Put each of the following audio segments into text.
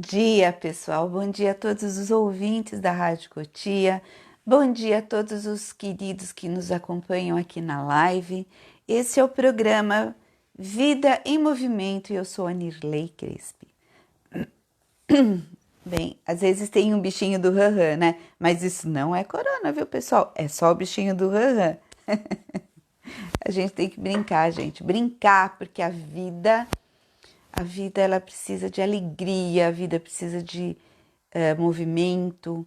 dia, pessoal. Bom dia a todos os ouvintes da Rádio Cotia. Bom dia a todos os queridos que nos acompanham aqui na live. Esse é o programa Vida em Movimento e eu sou a Nirley Crespi. Bem, às vezes tem um bichinho do rã-rã, né? Mas isso não é corona, viu, pessoal? É só o bichinho do rã-rã. A gente tem que brincar, gente. Brincar, porque a vida ela precisa de alegria, a vida precisa de movimento,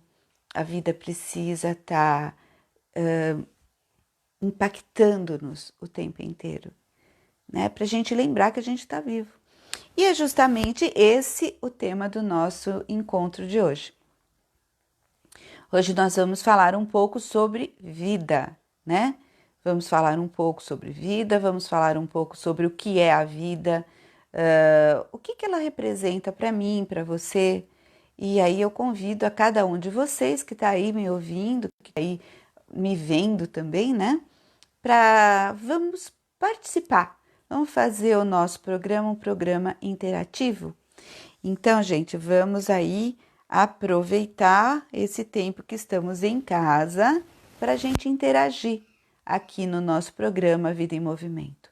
a vida precisa estar impactando-nos o tempo inteiro, né? Para a gente lembrar que a gente está vivo. E é justamente esse o tema do nosso encontro de hoje. Hoje nós vamos falar um pouco sobre vida, né? Vamos falar um pouco sobre vida, vamos falar um pouco sobre o que é a vida, o que ela representa para mim, para você. E aí eu convido a cada um de vocês que está aí me ouvindo, que está aí me vendo também, né? Vamos participar, vamos fazer o nosso programa um programa interativo. Então, gente, vamos aí aproveitar esse tempo que estamos em casa para a gente interagir aqui no nosso programa Vida em Movimento.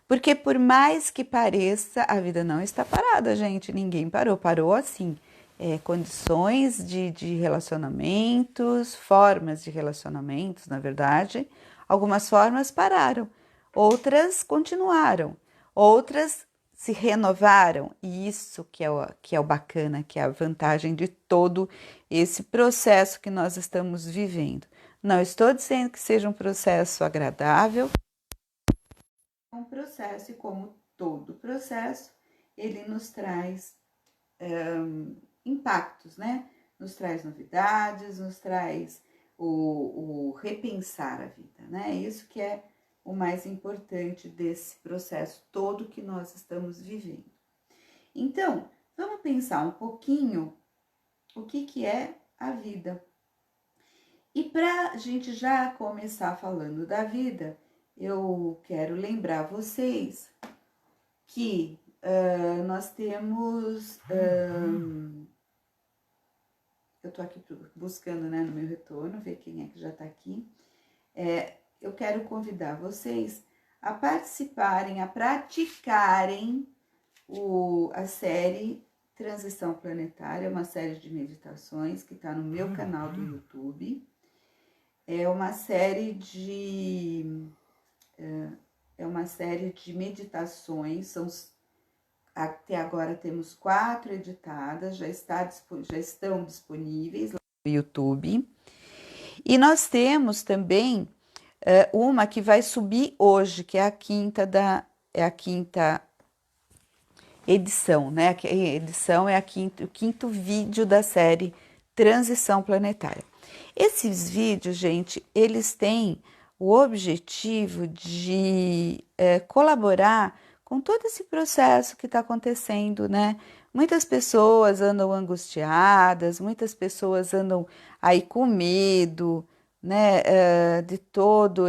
Porque por mais que pareça, a vida não está parada, gente. Ninguém parou. Parou assim. Condições de relacionamentos, formas de relacionamentos, na verdade. Algumas formas pararam, outras continuaram, outras se renovaram. E isso que é o bacana, que é a vantagem de todo esse processo que nós estamos vivendo. Não estou dizendo que seja um processo agradável, é um processo e como todo processo, ele nos traz impactos, né? Nos traz novidades, nos traz o repensar a vida, né? Isso que é o mais importante desse processo todo que nós estamos vivendo. Então, vamos pensar um pouquinho o que é a vida. E para a gente já começar falando da vida, eu quero lembrar vocês que nós temos... eu estou aqui buscando, né, no meu retorno, ver quem é que já está aqui. Eu quero convidar vocês a participarem, a praticarem a série Transição Planetária, uma série de meditações que está no meu canal do YouTube. É uma série de meditações, até agora temos 4 editadas, já estão disponíveis lá no YouTube. E nós temos também uma que vai subir hoje, que é a quinta edição, né? A edição é o quinto vídeo da série Transição Planetária. Esses vídeos, gente, eles têm o objetivo de colaborar com todo esse processo que está acontecendo, né? Muitas pessoas andam angustiadas, muitas pessoas andam aí com medo, né? De todo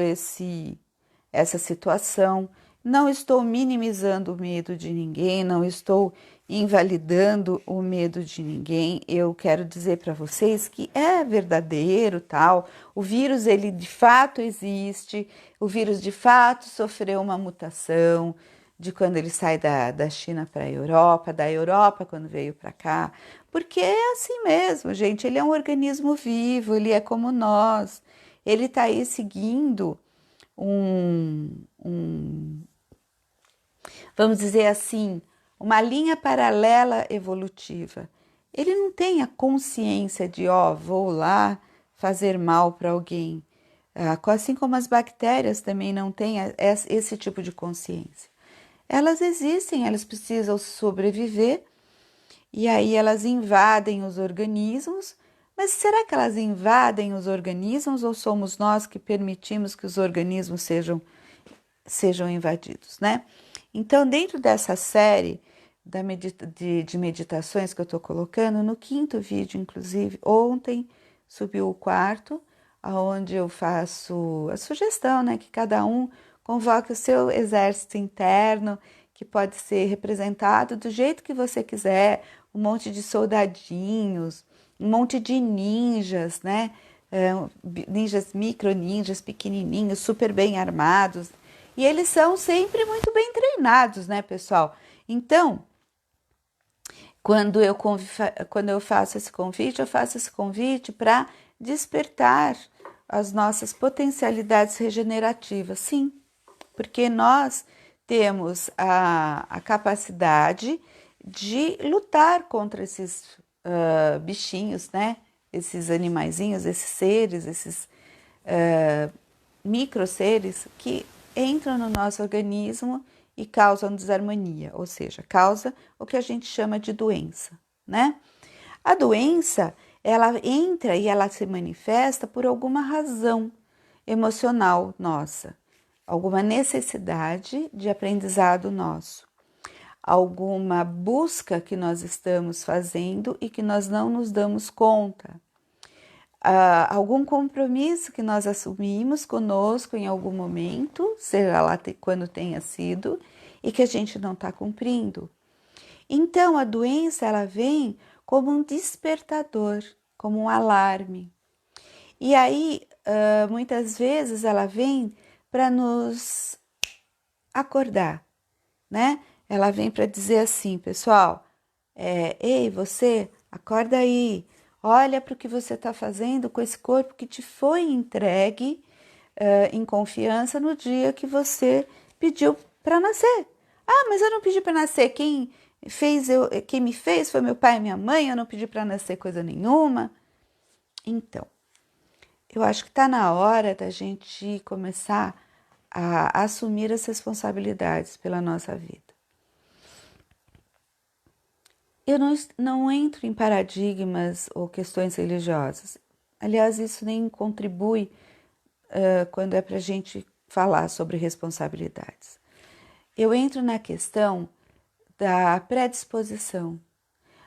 essa situação. Não estou minimizando o medo de ninguém, não estou invalidando o medo de ninguém. Eu quero dizer para vocês que é verdadeiro, tal. O vírus, ele de fato existe, o vírus de fato sofreu uma mutação de quando ele sai da China para a Europa, da Europa quando veio para cá, porque é assim mesmo, gente. Ele é um organismo vivo, ele é como nós, ele está aí seguindo vamos dizer assim, uma linha paralela evolutiva. Ele não tem a consciência de, vou lá fazer mal para alguém. Assim como as bactérias também não têm esse tipo de consciência. Elas existem, elas precisam sobreviver e aí elas invadem os organismos. Mas será que elas invadem os organismos ou somos nós que permitimos que os organismos sejam invadidos, né? Então, dentro dessa série de meditações que eu estou colocando, no quinto vídeo, inclusive, ontem subiu o quarto, onde eu faço a sugestão, né, que cada um convoque o seu exército interno, que pode ser representado do jeito que você quiser, um monte de soldadinhos, um monte de ninjas, né? Ninjas, micro ninjas, pequenininhos, super bem armados. E eles são sempre muito bem treinados, né, pessoal? Então, quando eu faço esse convite, eu faço esse convite para despertar as nossas potencialidades regenerativas, sim, porque nós temos a capacidade de lutar contra esses bichinhos, né? Esses animaizinhos, esses seres, esses micro seres que entram no nosso organismo e causam desarmonia, ou seja, causa o que a gente chama de doença, né? A doença, ela entra e ela se manifesta por alguma razão emocional nossa, alguma necessidade de aprendizado nosso, alguma busca que nós estamos fazendo e que nós não nos damos conta, algum compromisso que nós assumimos conosco em algum momento, seja lá quando tenha sido, e que a gente não está cumprindo. Então, a doença, ela vem como um despertador, como um alarme. E aí, muitas vezes, ela vem para nos acordar, né? Ela vem para dizer assim, pessoal, ei, você, acorda aí, olha para o que você está fazendo com esse corpo que te foi entregue em confiança no dia que você pediu para nascer. Ah, mas eu não pedi para nascer, quem me fez foi meu pai e minha mãe, eu não pedi para nascer coisa nenhuma. Então, eu acho que está na hora da gente começar a assumir as responsabilidades pela nossa vida. Eu não entro em paradigmas ou questões religiosas. Aliás, isso nem contribui quando é para a gente falar sobre responsabilidades. Eu entro na questão da predisposição.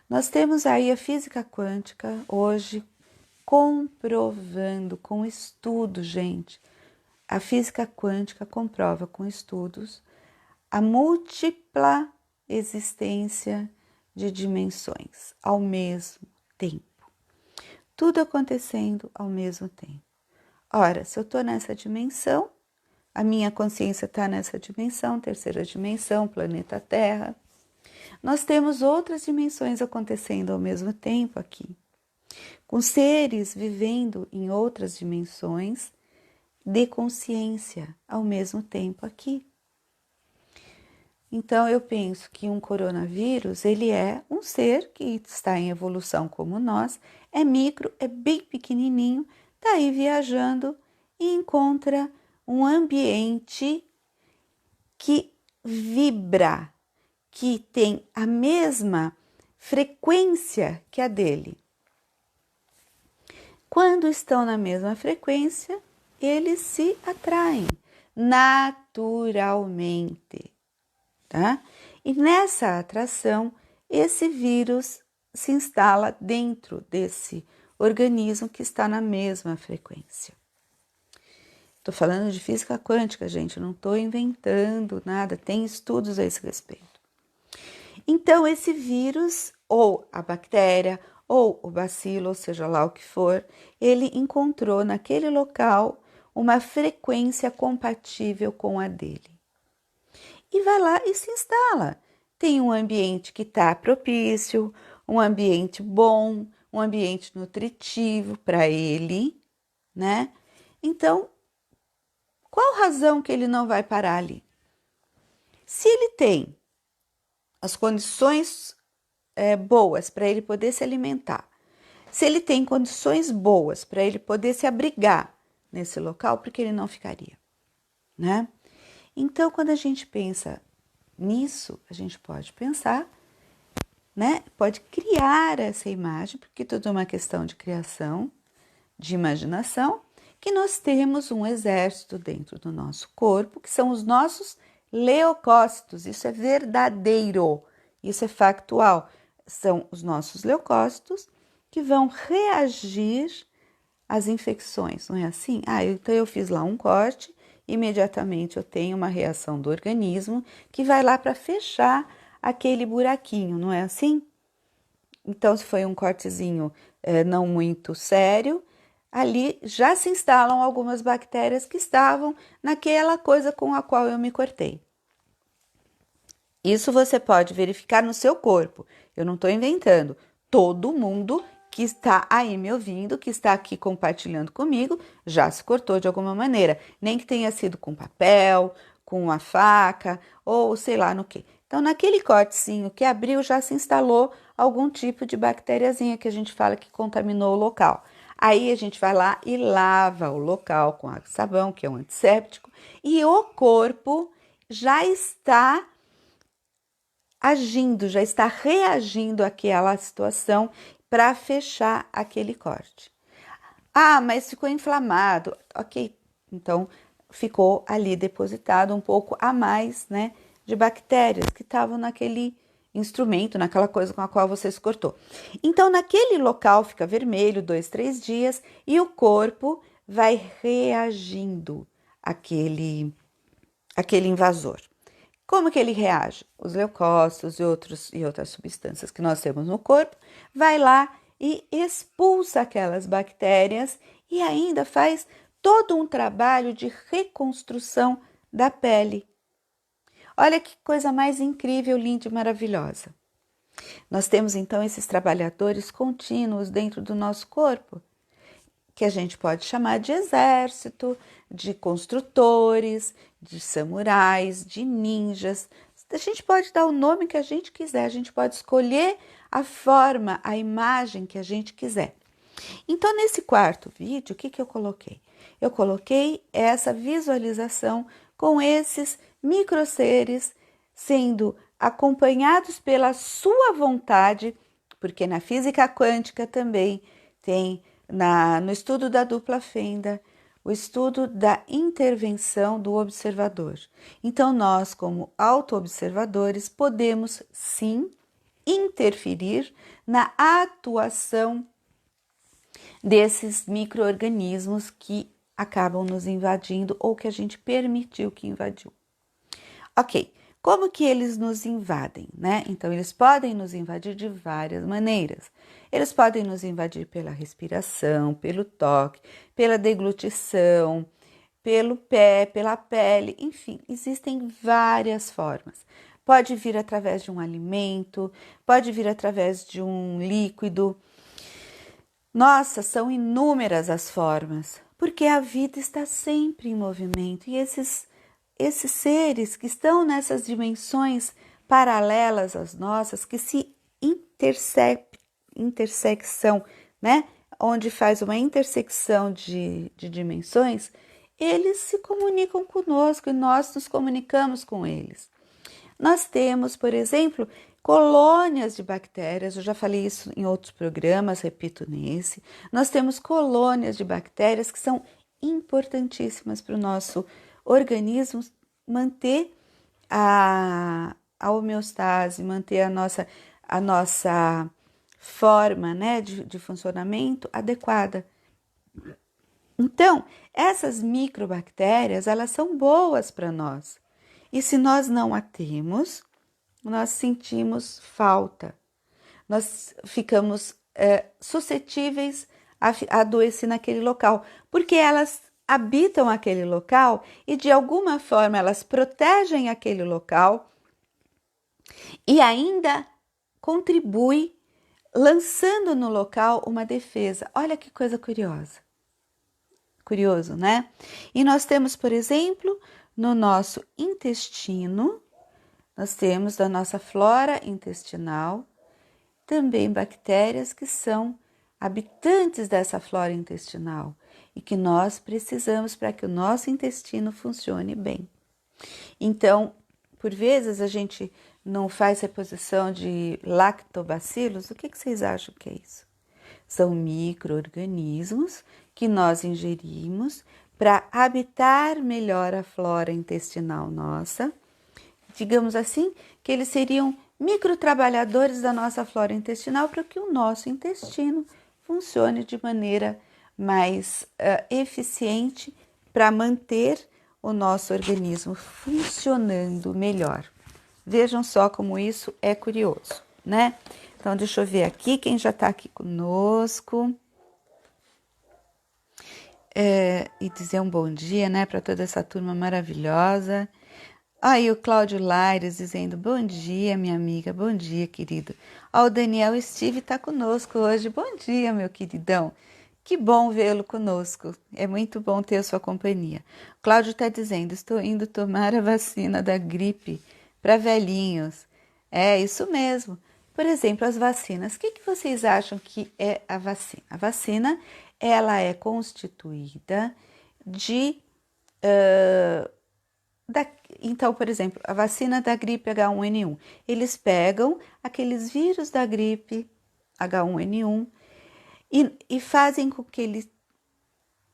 Nós temos aí a física quântica hoje comprovando com estudos, gente. A física quântica comprova com estudos a múltipla existência de dimensões ao mesmo tempo. Tudo acontecendo ao mesmo tempo. Ora, se eu estou nessa dimensão, a minha consciência está nessa dimensão, terceira dimensão, planeta Terra. Nós temos outras dimensões acontecendo ao mesmo tempo aqui, com seres vivendo em outras dimensões de consciência ao mesmo tempo aqui. Então, eu penso que um coronavírus, ele é um ser que está em evolução como nós, é micro, é bem pequenininho, está aí viajando e encontra um ambiente que vibra, que tem a mesma frequência que a dele. Quando estão na mesma frequência, eles se atraem naturalmente. Tá? E nessa atração, esse vírus se instala dentro desse organismo que está na mesma frequência. Estou falando de física quântica, gente, não estou inventando nada, tem estudos a esse respeito. Então, esse vírus, ou a bactéria, ou o bacilo, ou seja lá o que for, ele encontrou naquele local uma frequência compatível com a dele. E vai lá e se instala. Tem um ambiente que está propício, um ambiente bom, um ambiente nutritivo para ele, né? Então, qual razão que ele não vai parar ali? Se ele tem as condições boas para ele poder se alimentar, se ele tem condições boas para ele poder se abrigar nesse local, por que ele não ficaria, né? Então, quando a gente pensa nisso, a gente pode pensar, né? Pode criar essa imagem, porque tudo é uma questão de criação, de imaginação, que nós temos um exército dentro do nosso corpo, que são os nossos leucócitos. Isso é verdadeiro, isso é factual. São os nossos leucócitos que vão reagir às infecções, não é assim? Então eu fiz lá um corte imediatamente eu tenho uma reação do organismo que vai lá para fechar aquele buraquinho, não é assim? Então, se foi um cortezinho não muito sério, ali já se instalam algumas bactérias que estavam naquela coisa com a qual eu me cortei. Isso você pode verificar no seu corpo. Eu não estou inventando. Todo mundo que está aí me ouvindo, que está aqui compartilhando comigo, já se cortou de alguma maneira. Nem que tenha sido com papel, com uma faca ou sei lá no que. Então, naquele cortezinho que abriu, já se instalou algum tipo de bactériazinha que a gente fala que contaminou o local. Aí a gente vai lá e lava o local com água e sabão, que é um antisséptico, e o corpo já está agindo, já está reagindo àquela situação para fechar aquele corte. Ah, mas ficou inflamado. Ok, então ficou ali depositado um pouco a mais, né, de bactérias que estavam naquele instrumento, naquela coisa com a qual você se cortou. Então, naquele local fica vermelho 2, 3 dias e o corpo vai reagindo àquele invasor. Como que ele reage? Os leucócitos e outras substâncias que nós temos no corpo, vai lá e expulsa aquelas bactérias e ainda faz todo um trabalho de reconstrução da pele. Olha que coisa mais incrível, linda e maravilhosa. Nós temos então esses trabalhadores contínuos dentro do nosso corpo, que a gente pode chamar de exército, de construtores, de samurais, de ninjas. A gente pode dar o nome que a gente quiser, a gente pode escolher a forma, a imagem que a gente quiser. Então, nesse quarto vídeo, o que eu coloquei? Eu coloquei essa visualização com esses microseres sendo acompanhados pela sua vontade, porque na física quântica também tem no estudo da dupla fenda, o estudo da intervenção do observador. Então, nós, como auto-observadores, podemos sim interferir na atuação desses micro-organismos que acabam nos invadindo ou que a gente permitiu que invadiu. Ok, como que eles nos invadem, né? Então, eles podem nos invadir de várias maneiras. Eles podem nos invadir pela respiração, pelo toque, pela deglutição, pelo pé, pela pele, enfim, existem várias formas. Pode vir através de um alimento, pode vir através de um líquido. Nossa, são inúmeras as formas, porque a vida está sempre em movimento e esses seres que estão nessas dimensões paralelas às nossas, que se intersecção, né? Onde faz uma intersecção de dimensões, eles se comunicam conosco e nós nos comunicamos com eles. Nós temos, por exemplo, colônias de bactérias, eu já falei isso em outros programas, repito nesse. Nós temos colônias de bactérias que são importantíssimas para o nosso organismo manter a homeostase, manter a nossa forma, né, de funcionamento adequada. Então, essas microbactérias, elas são boas para nós. E se nós não a temos, nós sentimos falta. Nós ficamos suscetíveis a adoecer naquele local, porque elas habitam aquele local e de alguma forma elas protegem aquele local e ainda contribuem lançando no local uma defesa. Olha que coisa curiosa. Curioso, né? E nós temos, por exemplo, no nosso intestino, nós temos da nossa flora intestinal também bactérias que são habitantes dessa flora intestinal e que nós precisamos para que o nosso intestino funcione bem. Então, por vezes a gente não faz reposição de lactobacilos. O que vocês acham que é isso? São micro-organismos que nós ingerimos para habitar melhor a flora intestinal nossa. Digamos assim, que eles seriam microtrabalhadores da nossa flora intestinal para que o nosso intestino funcione de maneira mais eficiente para manter o nosso organismo funcionando melhor. Vejam só como isso é curioso, né? Então, deixa eu ver aqui quem já está aqui conosco. E dizer um bom dia, né, para toda essa turma maravilhosa. Aí o Cláudio Laires dizendo bom dia, minha amiga, bom dia, querido. Ó, o Daniel Steve está conosco hoje. Bom dia, meu queridão. Que bom vê-lo conosco. É muito bom ter a sua companhia. O Cláudio está dizendo, estou indo tomar a vacina da gripe para velhinhos. É isso mesmo. Por exemplo, as vacinas. O que vocês acham que é a vacina? A vacina, ela é constituída de... Então, por exemplo, a vacina da gripe H1N1. Eles pegam aqueles vírus da gripe H1N1 e fazem com que ele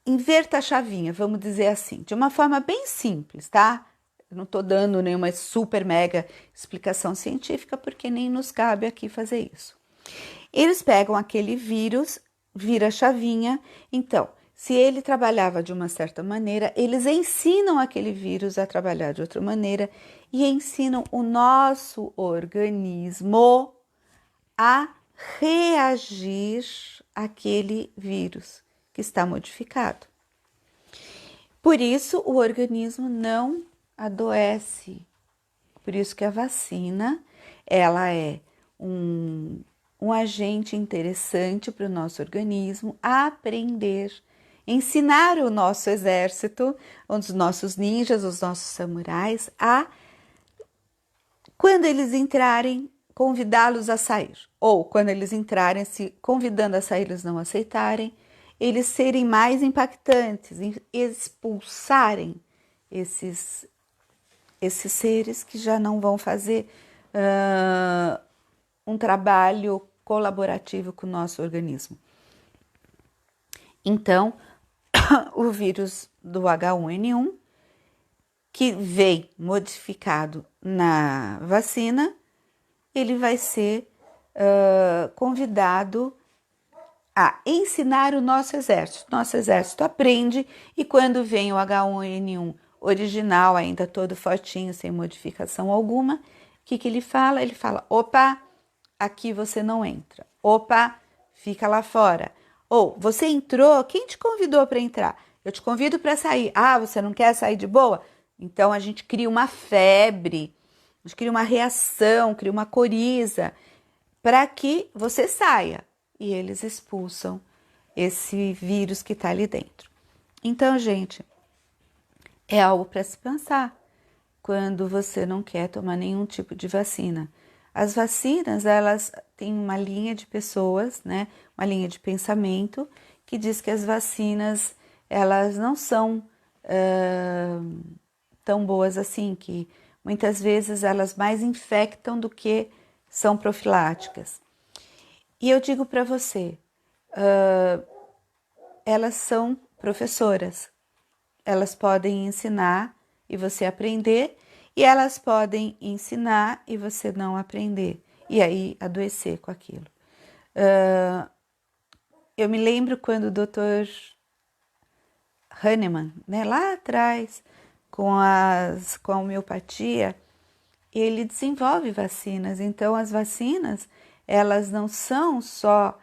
inverta a chavinha, vamos dizer assim, de uma forma bem simples, tá? Eu não estou dando nenhuma super mega explicação científica, porque nem nos cabe aqui fazer isso. Eles pegam aquele vírus, vira a chavinha, então, se ele trabalhava de uma certa maneira, eles ensinam aquele vírus a trabalhar de outra maneira e ensinam o nosso organismo a reagir àquele vírus que está modificado. Por isso, o organismo não adoece. Por isso que a vacina, ela é um agente interessante para o nosso organismo aprender, ensinar o nosso exército, os nossos ninjas, os nossos samurais, quando eles entrarem, convidá-los a sair. Ou quando eles entrarem, se convidando a sair, eles não aceitarem, eles serem mais impactantes, expulsarem esses seres que já não vão fazer um trabalho colaborativo com o nosso organismo. Então, o vírus do H1N1, que vem modificado na vacina, ele vai ser convidado a ensinar o nosso exército. Nosso exército aprende e quando vem o H1N1 original, ainda todo fortinho, sem modificação alguma, o que ele fala? Ele fala, opa, aqui você não entra. Opa, fica lá fora. Ou, você entrou, quem te convidou para entrar? Eu te convido para sair. Ah, você não quer sair de boa? Então, a gente cria uma febre, a gente cria uma reação, cria uma coriza para que você saia. E eles expulsam esse vírus que está ali dentro. Então, gente, é algo para se pensar quando você não quer tomar nenhum tipo de vacina. As vacinas, elas têm uma linha de pessoas, né? Uma linha de pensamento que diz que as vacinas, elas não são tão boas assim, que muitas vezes elas mais infectam do que são profiláticas. E eu digo para você, elas são professoras, elas podem ensinar e você aprender, e elas podem ensinar e você não aprender, e aí adoecer com aquilo. Eu me lembro quando o Dr. Hahnemann, né, lá atrás, com a homeopatia, ele desenvolve vacinas. Então, as vacinas, elas não são só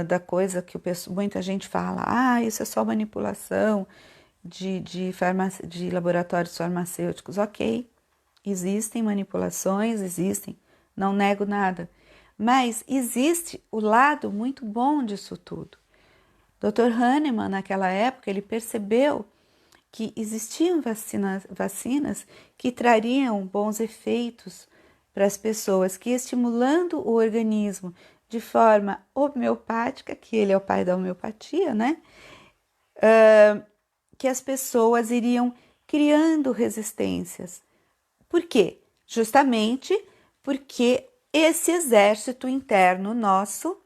da coisa que muita gente fala, isso é só manipulação de laboratórios farmacêuticos. Ok, existem manipulações, existem, não nego nada, mas existe o lado muito bom disso tudo. Dr. Hahnemann, naquela época, ele percebeu que existiam vacinas que trariam bons efeitos para as pessoas, que estimulando o organismo de forma homeopática, que ele é o pai da homeopatia, né? Que as pessoas iriam criando resistências. Por quê? Justamente porque esse exército interno nosso,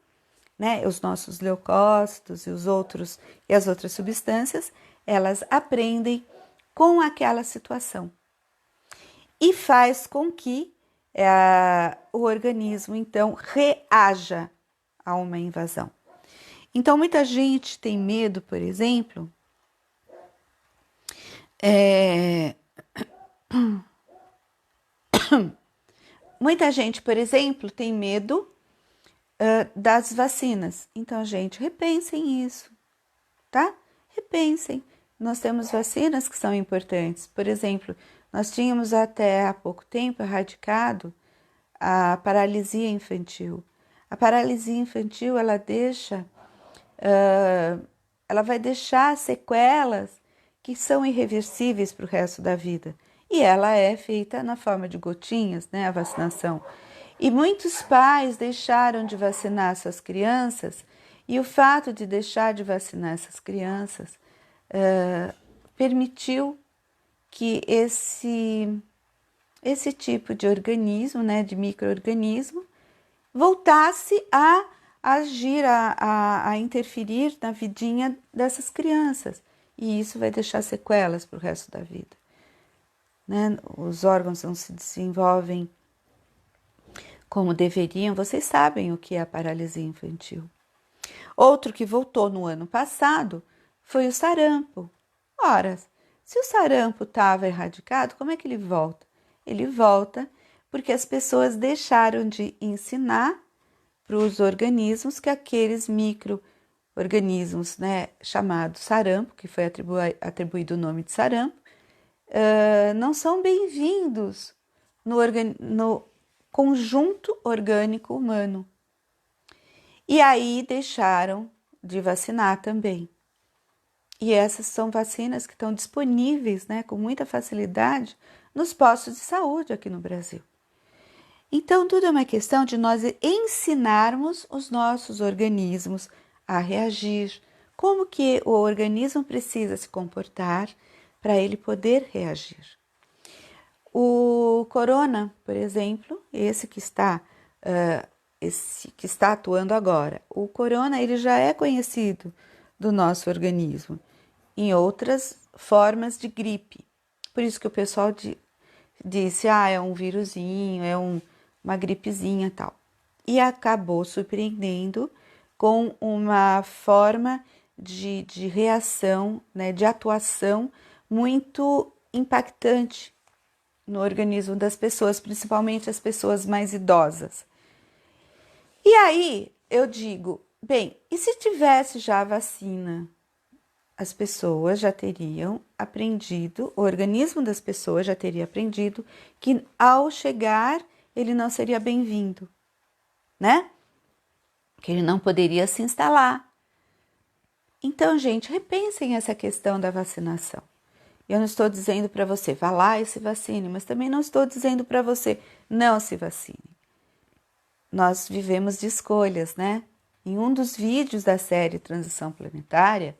né, os nossos leucócitos e as outras substâncias, elas aprendem com aquela situação e faz com que o organismo então reaja a uma invasão. Então muita gente tem medo, por exemplo, É... Muita gente, por exemplo, tem medo das vacinas. Então, gente, repensem isso, tá? Repensem. Nós temos vacinas que são importantes. Por exemplo, nós tínhamos até há pouco tempo erradicado a paralisia infantil. A paralisia infantil, ela vai deixar sequelas que são irreversíveis para o resto da vida. E ela é feita na forma de gotinhas, né, a vacinação. E muitos pais deixaram de vacinar suas crianças, e o fato de deixar de vacinar essas crianças permitiu que esse tipo de organismo, né, de micro-organismo, voltasse a agir, a interferir na vidinha dessas crianças. E isso vai deixar sequelas para o resto da vida. Né? Os órgãos não se desenvolvem como deveriam. Vocês sabem o que é a paralisia infantil. Outro que voltou no ano passado foi o sarampo. Ora, se o sarampo estava erradicado, como é que ele volta? Ele volta porque as pessoas deixaram de ensinar para os organismos que aqueles micro-organismos, né, chamados sarampo, que foi atribuído o nome de sarampo, não são bem-vindos no conjunto orgânico humano. E aí deixaram de vacinar também. E essas são vacinas que estão disponíveis, né, com muita facilidade nos postos de saúde aqui no Brasil. Então, tudo é uma questão de nós ensinarmos os nossos organismos a reagir, como que o organismo precisa se comportar para ele poder reagir. O corona, por exemplo, esse que está atuando agora, o corona ele já é conhecido do nosso organismo em outras formas de gripe. Por isso que o pessoal disse, é um vírusinho, é uma gripezinha e tal. E acabou surpreendendo com uma forma de reação, né, de atuação muito impactante no organismo das pessoas, principalmente as pessoas mais idosas. E aí eu digo, bem, e se tivesse já a vacina? As pessoas já teriam aprendido, o organismo das pessoas já teria aprendido que ao chegar ele não seria bem-vindo, né? Que ele não poderia se instalar. Então, gente, repensem essa questão da vacinação. Eu não estou dizendo para você, vá lá e se vacine, mas também não estou dizendo para você, não se vacine. Nós vivemos de escolhas, né? Em um dos vídeos da série Transição Planetária,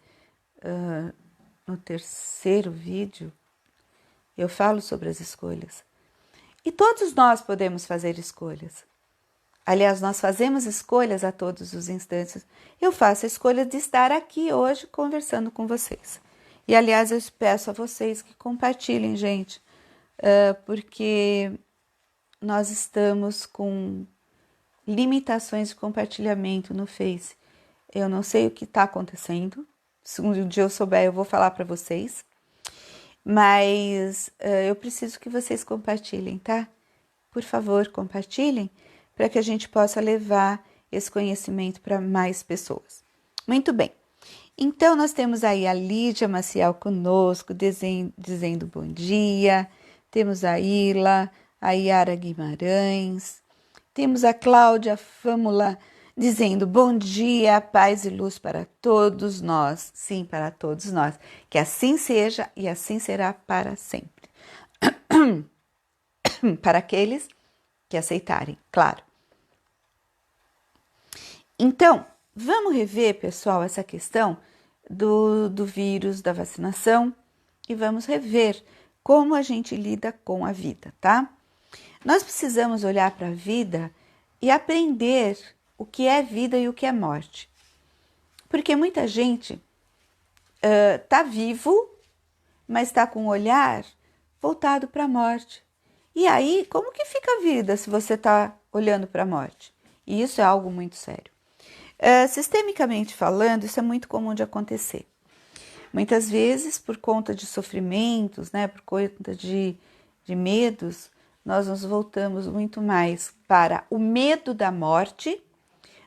no terceiro vídeo, eu falo sobre as escolhas. E todos nós podemos fazer escolhas. Aliás, nós fazemos escolhas a todos os instantes. Eu faço a escolha de estar aqui hoje conversando com vocês. E, aliás, eu peço a vocês que compartilhem, gente, porque nós estamos com limitações de compartilhamento no Face. Eu não sei o que está acontecendo. Se um dia eu souber, eu vou falar para vocês. Mas eu preciso que vocês compartilhem, tá? Por favor, compartilhem para que a gente possa levar esse conhecimento para mais pessoas. Muito bem. Então, nós temos aí a Lídia Maciel conosco, dizendo bom dia. Temos a Ila, a Yara Guimarães. Temos a Cláudia Fâmula dizendo bom dia, paz e luz para todos nós. Sim, para todos nós. Que assim seja e assim será para sempre. Para aqueles que aceitarem, claro. Então, vamos rever, pessoal, essa questão do vírus, da vacinação, e vamos rever como a gente lida com a vida, tá? Nós precisamos olhar para a vida e aprender o que é vida e o que é morte. Porque muita gente tá vivo, mas está com o olhar voltado para a morte. E aí, como que fica a vida se você está olhando para a morte? E isso é algo muito sério. Sistemicamente falando, isso é muito comum de acontecer. Muitas vezes, por conta de sofrimentos, né, por conta de medos, nós nos voltamos muito mais para o medo da morte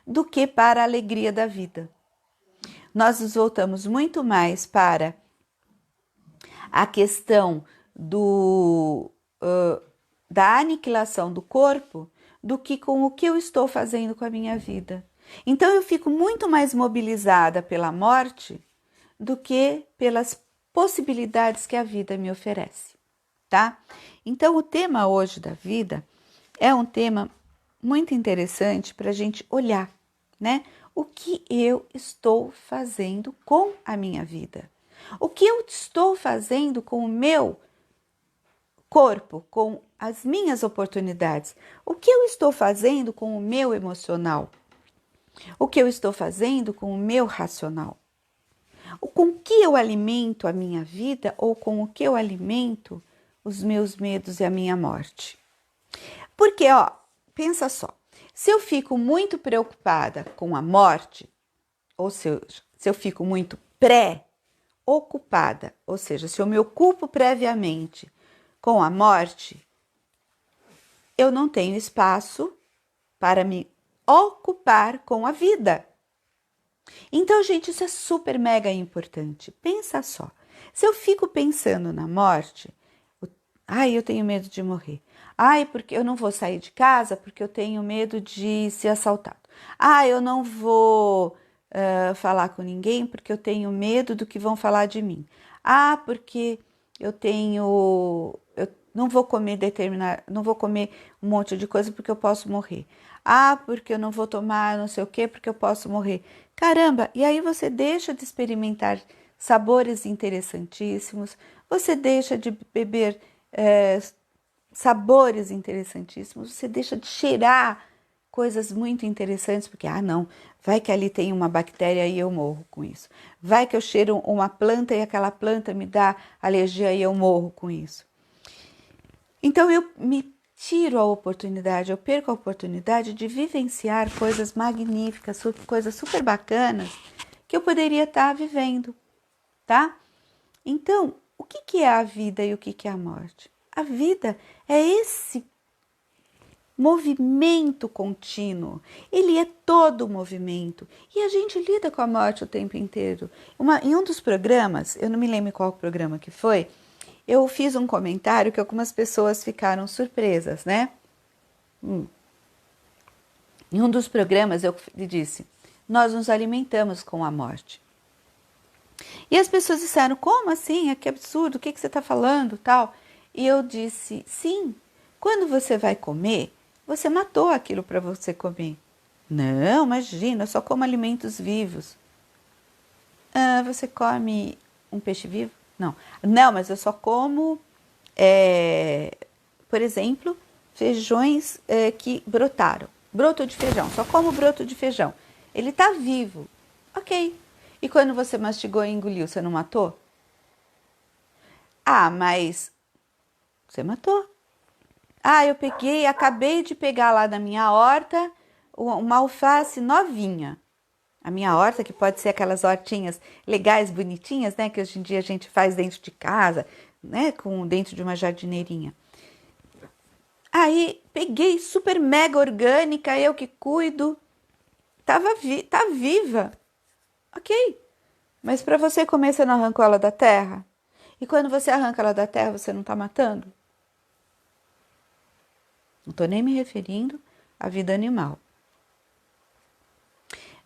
do que para a alegria da vida. Nós nos voltamos muito mais para a questão da aniquilação do corpo do que com o que eu estou fazendo com a minha vida. Então eu fico muito mais mobilizada pela morte do que pelas possibilidades que a vida me oferece, tá? Então o tema hoje da vida é um tema muito interessante para a gente olhar, né? O que eu estou fazendo com a minha vida? O que eu estou fazendo com o meu corpo, com as minhas oportunidades? O que eu estou fazendo com o meu emocional? O que eu estou fazendo com o meu racional? Com o que eu alimento a minha vida ou com o que eu alimento os meus medos e a minha morte? Porque, ó, pensa só, se eu fico muito preocupada com a morte, ou seja, se eu fico muito pré-ocupada, ou seja, se eu me ocupo previamente com a morte, eu não tenho espaço para me ocupar com a vida. Então, gente, isso é super mega importante. Pensa só, se eu fico pensando na morte, ai, eu tenho medo de morrer. Ai, porque eu não vou sair de casa porque eu tenho medo de ser assaltado. Ah, eu não vou falar com ninguém porque eu tenho medo do que vão falar de mim. Ah, porque eu não vou comer não vou comer um monte de coisa porque eu posso morrer. Ah, porque eu não vou tomar não sei o que porque eu posso morrer. Caramba, e aí você deixa de experimentar sabores interessantíssimos, você deixa de beber sabores interessantíssimos, você deixa de cheirar coisas muito interessantes, porque, não, vai que ali tem uma bactéria e eu morro com isso. Vai que eu cheiro uma planta e aquela planta me dá alergia e eu morro com isso. Então eu me tiro a oportunidade, eu perco a oportunidade de vivenciar coisas magníficas, coisas super bacanas que eu poderia estar vivendo, tá? Então, o que é a vida e o que é a morte? A vida é esse movimento contínuo, ele é todo movimento e a gente lida com a morte o tempo inteiro. Em um dos programas, eu não me lembro qual programa que foi, eu fiz um comentário que algumas pessoas ficaram surpresas, né? Em um dos programas eu disse, nós nos alimentamos com a morte. E as pessoas disseram, como assim? Que absurdo, o que você está falando, tal? E eu disse, sim, quando você vai comer, você matou aquilo para você comer. Não, imagina, eu só como alimentos vivos. Ah, você come um peixe vivo? Não, mas eu só como, por exemplo, feijões que brotaram. Broto de feijão, só como broto de feijão. Ele está vivo, ok. E quando você mastigou e engoliu, você não matou? Ah, mas você matou. Ah, eu acabei de pegar lá da minha horta uma alface novinha. A minha horta, que pode ser aquelas hortinhas legais, bonitinhas, né? Que hoje em dia a gente faz dentro de casa, né? Dentro de uma jardineirinha. Aí, peguei super mega orgânica, eu que cuido. Tá viva. Ok. Mas para você comer, você não arrancou ela da terra? E quando você arranca ela da terra, você não tá matando? Não estou nem me referindo à vida animal.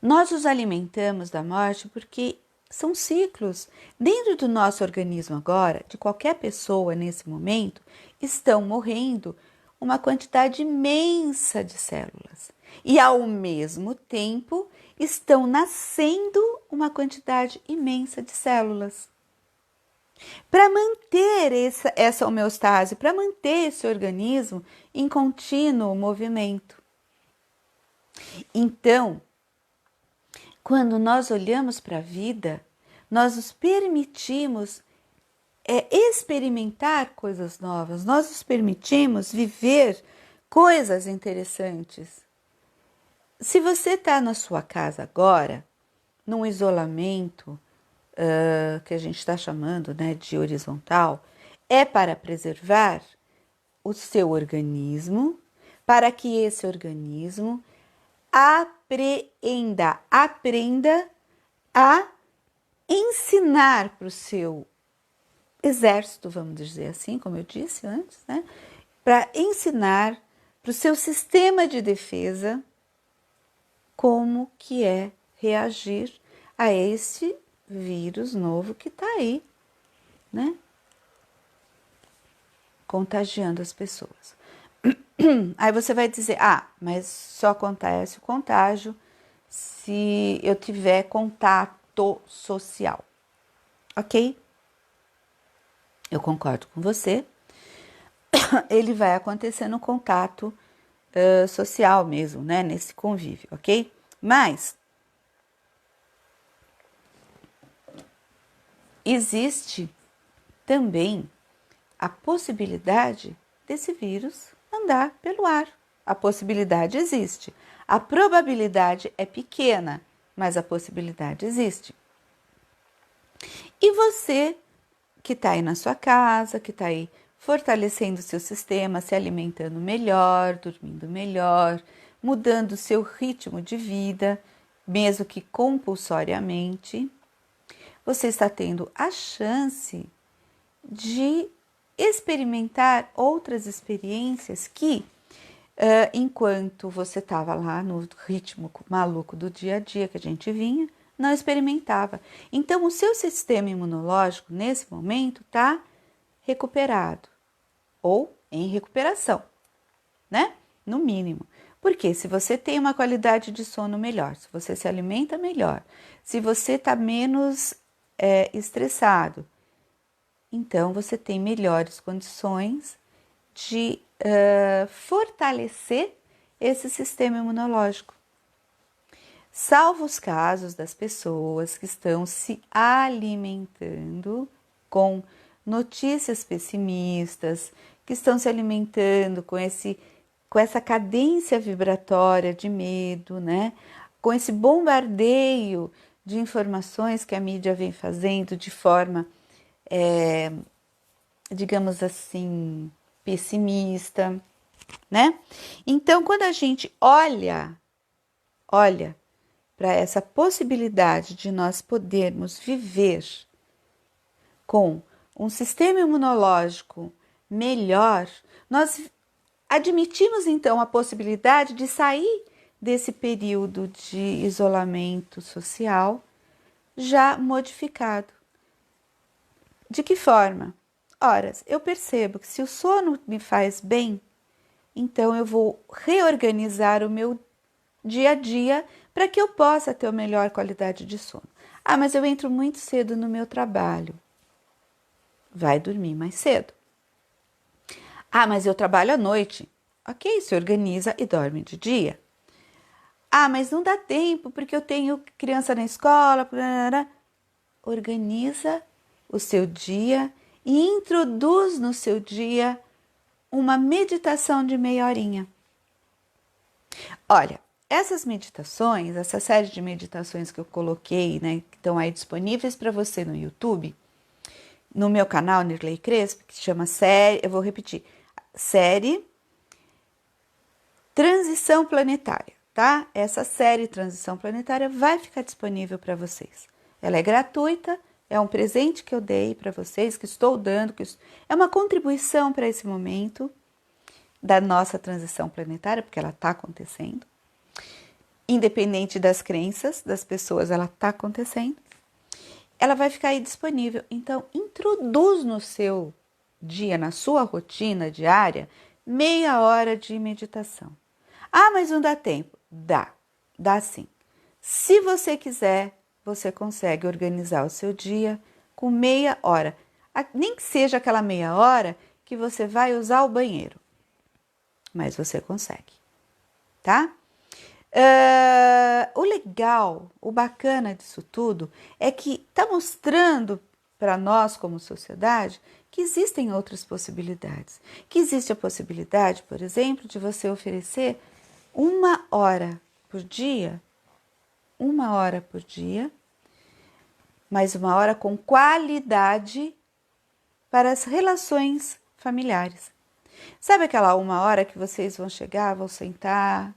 Nós nos alimentamos da morte porque são ciclos. Dentro do nosso organismo agora, de qualquer pessoa nesse momento, estão morrendo uma quantidade imensa de células. E ao mesmo tempo, estão nascendo uma quantidade imensa de células. Para manter essa homeostase, para manter esse organismo em contínuo movimento. Então, quando nós olhamos para a vida, nós nos permitimos experimentar coisas novas, nós nos permitimos viver coisas interessantes. Se você está na sua casa agora, num isolamento, que a gente está chamando, né, de horizontal, é para preservar o seu organismo, para que esse organismo aprenda a ensinar para o seu exército, vamos dizer assim, como eu disse antes, né? Para ensinar para o seu sistema de defesa como que é reagir a esse vírus novo que está aí, né? Contagiando as pessoas. Aí você vai dizer, mas só acontece o contágio se eu tiver contato social. Ok? Eu concordo com você. Ele vai acontecer no contato social mesmo, né? Nesse convívio, ok? Mas existe também a possibilidade desse vírus andar pelo ar. A possibilidade existe. A probabilidade é pequena, mas a possibilidade existe. E você que está aí na sua casa, que está aí fortalecendo o seu sistema, se alimentando melhor, dormindo melhor, mudando o seu ritmo de vida, mesmo que compulsoriamente, você está tendo a chance de experimentar outras experiências que, enquanto você estava lá no ritmo maluco do dia a dia que a gente vinha, não experimentava. Então, o seu sistema imunológico, nesse momento, está recuperado ou em recuperação, né? No mínimo. Porque se você tem uma qualidade de sono melhor, se você se alimenta melhor, se você está menos estressado, então você tem melhores condições de fortalecer esse sistema imunológico. Salvo os casos das pessoas que estão se alimentando com notícias pessimistas, que estão se alimentando com essa cadência vibratória de medo, né? Com esse bombardeio de informações que a mídia vem fazendo de forma, digamos assim, pessimista, né? Então, quando a gente olha para essa possibilidade de nós podermos viver com um sistema imunológico melhor, nós admitimos então a possibilidade de sair desse período de isolamento social já modificado. De que forma? Ora, eu percebo que se o sono me faz bem, então eu vou reorganizar o meu dia a dia para que eu possa ter a melhor qualidade de sono. Mas eu entro muito cedo no meu trabalho. Vai dormir mais cedo. Mas eu trabalho à noite. Ok, se organiza e dorme de dia. Mas não dá tempo porque eu tenho criança na escola. Organiza o seu dia e introduz no seu dia uma meditação de meia horinha. Olha, essas meditações, essa série de meditações que eu coloquei, né, que estão aí disponíveis para você no YouTube, no meu canal Nirley Crespo, que se chama série, eu vou repetir, série Transição Planetária, tá? Essa série Transição Planetária vai ficar disponível para vocês. Ela é gratuita, é um presente que eu dei para vocês, que estou dando, é uma contribuição para esse momento da nossa transição planetária, porque ela está acontecendo. Independente das crenças das pessoas, ela está acontecendo. Ela vai ficar aí disponível. Então, introduz no seu dia, na sua rotina diária, meia hora de meditação. Mas não dá tempo. Dá sim. Se você quiser, você consegue organizar o seu dia com meia hora. Nem que seja aquela meia hora que você vai usar o banheiro. Mas você consegue, tá? O legal, o bacana disso tudo é que está mostrando para nós como sociedade que existem outras possibilidades. Que existe a possibilidade, por exemplo, de você oferecer 1 hora por dia, mas uma hora com qualidade para as relações familiares. Sabe aquela uma hora que vocês vão chegar, vão sentar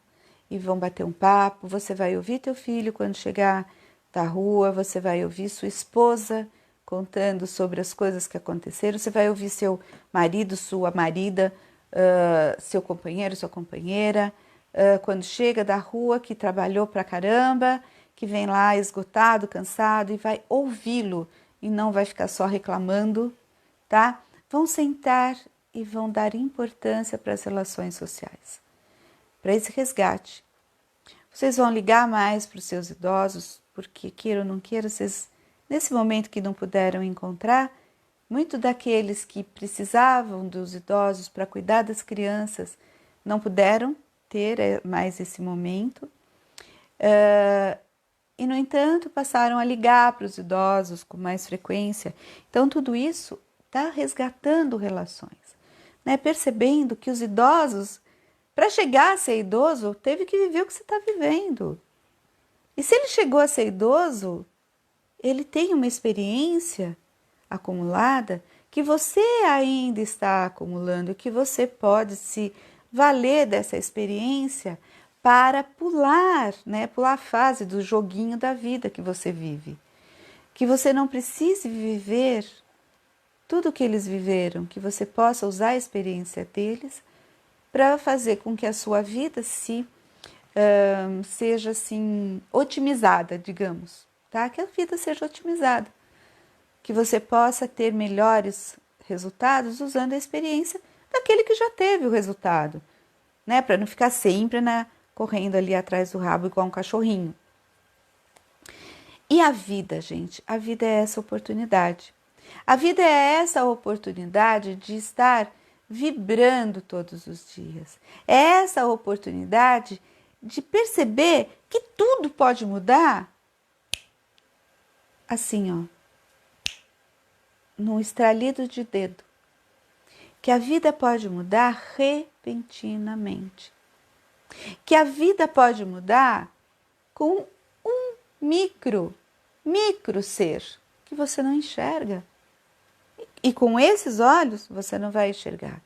e vão bater um papo? Você vai ouvir teu filho quando chegar da rua, você vai ouvir sua esposa contando sobre as coisas que aconteceram, você vai ouvir seu marido, sua marida, seu companheiro, sua companheira, quando chega da rua, que trabalhou pra caramba, que vem lá esgotado, cansado, e vai ouvi-lo e não vai ficar só reclamando, tá? Vão sentar e vão dar importância para as relações sociais, para esse resgate. Vocês vão ligar mais para os seus idosos, porque queira ou não queira, vocês, nesse momento que não puderam encontrar, muito daqueles que precisavam dos idosos para cuidar das crianças não puderam ter mais esse momento. E, no entanto, passaram a ligar para os idosos com mais frequência. Então, tudo isso está resgatando relações, né? Percebendo que os idosos, para chegar a ser idoso, teve que viver o que você está vivendo. E se ele chegou a ser idoso, ele tem uma experiência acumulada que você ainda está acumulando, que você pode se valer dessa experiência para pular, né? Pular a fase do joguinho da vida que você vive. Que você não precise viver tudo o que eles viveram, que você possa usar a experiência deles para fazer com que a sua vida seja assim otimizada, digamos, tá? Que a vida seja otimizada, que você possa ter melhores resultados usando a experiência daquele que já teve o resultado, né? Para não ficar sempre correndo ali atrás do rabo igual um cachorrinho. E a vida, gente, a vida é essa oportunidade. A vida é essa oportunidade de estar vibrando todos os dias. É essa oportunidade de perceber que tudo pode mudar assim, ó, num estralido de dedo. Que a vida pode mudar repentinamente. Que a vida pode mudar com um micro ser que você não enxerga. E com esses olhos você não vai enxergar.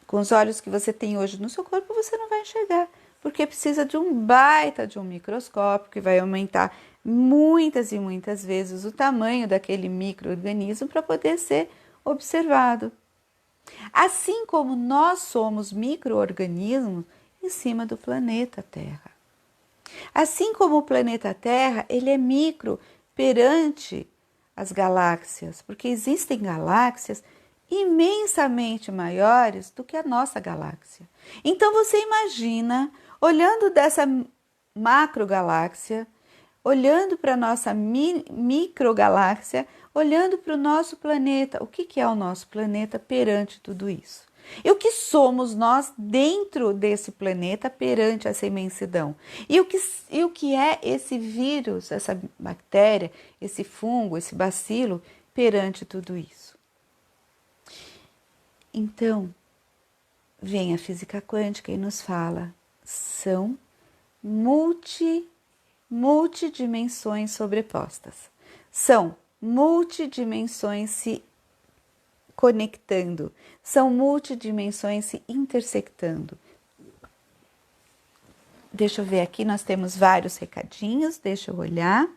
Com os olhos que você tem hoje no seu corpo você não vai enxergar, porque precisa de um baita de um microscópio que vai aumentar muitas e muitas vezes o tamanho daquele micro-organismo para poder ser observado. Assim como nós somos micro-organismos em cima do planeta Terra. Assim como o planeta Terra, ele é micro perante as galáxias, porque existem galáxias imensamente maiores do que a nossa galáxia. Então você imagina, olhando dessa macrogaláxia, olhando para a nossa microgaláxia, olhando para o nosso planeta, o que é o nosso planeta perante tudo isso? E o que somos nós dentro desse planeta perante essa imensidão? E o que é esse vírus, essa bactéria, esse fungo, esse bacilo perante tudo isso? Então, vem a física quântica e nos fala, são multidimensões sobrepostas. São multidimensões se conectando, são multidimensões se intersectando. Deixa eu ver aqui, nós temos vários recadinhos, deixa eu olhar.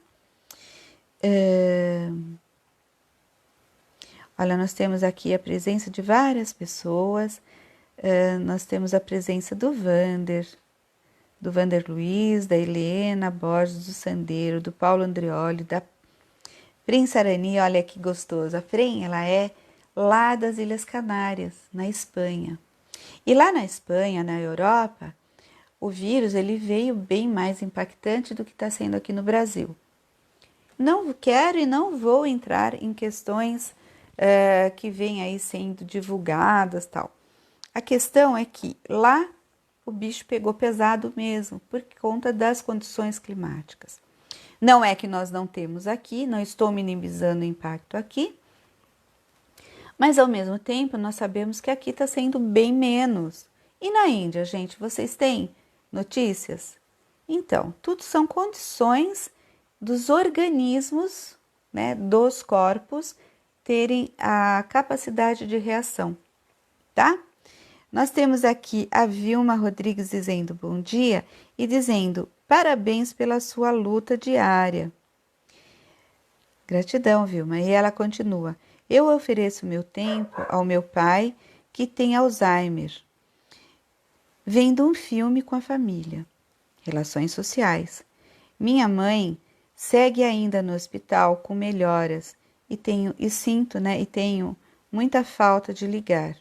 Olha, nós temos aqui a presença de várias pessoas, nós temos a presença do Vander Luiz, da Helena Borges, do Sandeiro, do Paulo Andreoli, da Prince Arani, olha que gostoso. A Fren, ela é lá das Ilhas Canárias, na Espanha. E lá na Espanha, na Europa, o vírus ele veio bem mais impactante do que está sendo aqui no Brasil. Não quero e não vou entrar em questões que vêm aí sendo divulgadas, tal. A questão é que lá o bicho pegou pesado mesmo, por conta das condições climáticas. Não é que nós não temos aqui, não estou minimizando o impacto aqui, mas ao mesmo tempo nós sabemos que aqui está sendo bem menos. E na Índia, gente, vocês têm notícias? Então, tudo são condições dos organismos, né, dos corpos, terem a capacidade de reação, tá? Nós temos aqui a Vilma Rodrigues dizendo bom dia e dizendo parabéns pela sua luta diária. Gratidão, Vilma. E ela continua: eu ofereço meu tempo ao meu pai que tem Alzheimer, vendo um filme com a família. Relações sociais. Minha mãe segue ainda no hospital com melhoras e tenho muita falta de ligar.